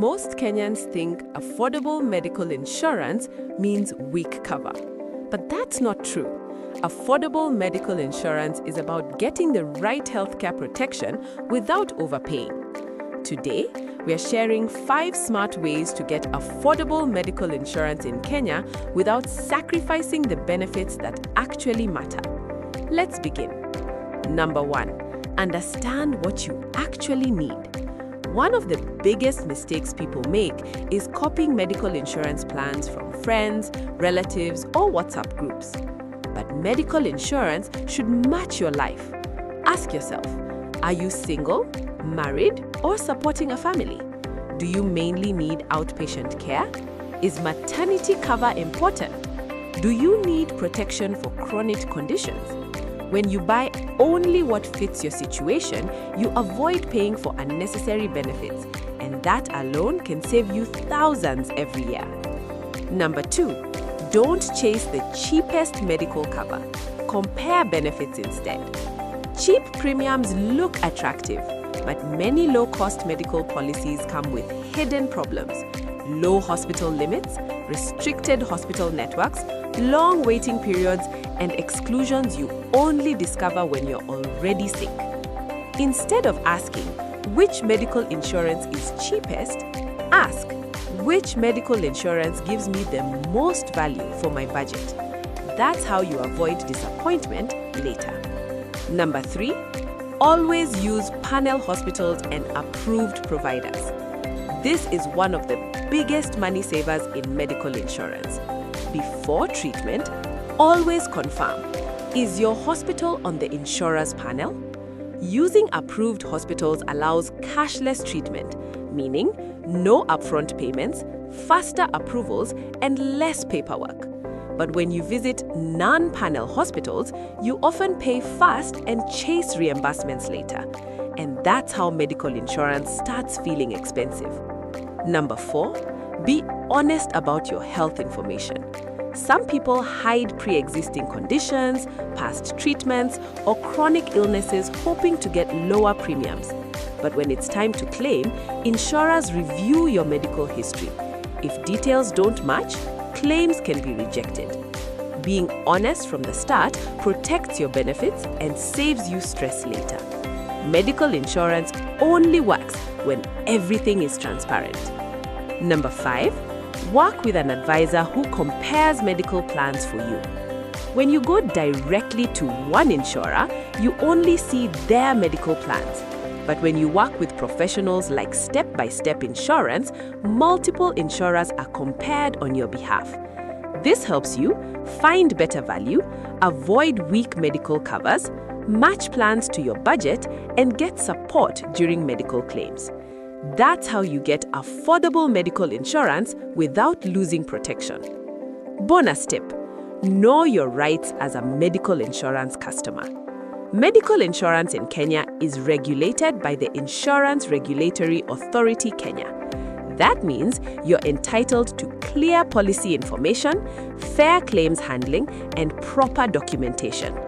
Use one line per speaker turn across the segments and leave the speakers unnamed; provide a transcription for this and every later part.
Most Kenyans think affordable medical insurance means weak cover. But that's not true. Affordable medical insurance is about getting the right healthcare protection without overpaying. Today, we are sharing 5 smart ways to get affordable medical insurance in Kenya without sacrificing the benefits that actually matter. Let's begin. Number 1, understand what you actually need. One of the biggest mistakes people make is copying medical insurance plans from friends, relatives, or WhatsApp groups. But medical insurance should match your life. Ask yourself, are you single, married, or supporting a family? Do you mainly need outpatient care? Is maternity cover important? Do you need protection for chronic conditions? When you buy only what fits your situation, you avoid paying for unnecessary benefits, and that alone can save you thousands every year. Number 2, don't chase the cheapest medical cover. Compare benefits instead. Cheap premiums look attractive, but many low-cost medical policies come with hidden problems: low hospital limits, restricted hospital networks, long waiting periods, and exclusions you only discover when you're already sick. Instead of asking, which medical insurance is cheapest, ask, which medical insurance gives me the most value for my budget? That's how you avoid disappointment later. Number 3, always use panel hospitals and approved providers. This is one of the biggest money savers in medical insurance. Before treatment, always confirm, is your hospital on the insurer's panel? Using approved hospitals allows cashless treatment, meaning no upfront payments, faster approvals, and less paperwork. But when you visit non-panel hospitals, you often pay fast and chase reimbursements later. And that's how medical insurance starts feeling expensive. Number 4, be honest about your health information. Some people hide pre-existing conditions, past treatments, or chronic illnesses hoping to get lower premiums. But when it's time to claim, insurers review your medical history. If details don't match, claims can be rejected. Being honest from the start protects your benefits and saves you stress later. Medical insurance only works when everything is transparent. Number 5, work with an advisor who compares medical plans for you. When you go directly to one insurer, you only see their medical plans. But when you work with professionals like step-by-step insurance, multiple insurers are compared on your behalf. This helps you find better value, avoid weak medical covers, match plans to your budget, and get support during medical claims. That's how you get affordable medical insurance without losing protection. Bonus tip: know your rights as a medical insurance customer. Medical insurance in Kenya is regulated by the Insurance Regulatory Authority Kenya. That means you're entitled to clear policy information, fair claims handling, and proper documentation.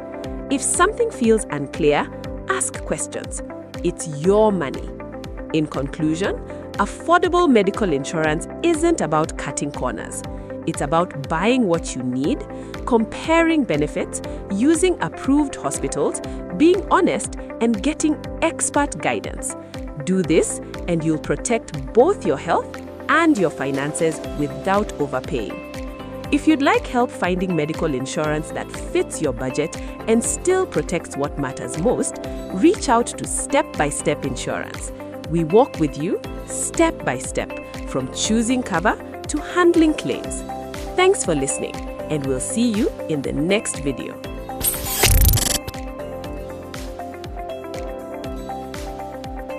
If something feels unclear, ask questions. It's your money. In conclusion, affordable medical insurance isn't about cutting corners. It's about buying what you need, comparing benefits, using approved hospitals, being honest, and getting expert guidance. Do this, and you'll protect both your health and your finances without overpaying. If you'd like help finding medical insurance that fits your budget and still protects what matters most, reach out to Step-by-Step Insurance. We walk with you step by step, from choosing cover to handling claims. Thanks for listening, and we'll see you in the next video.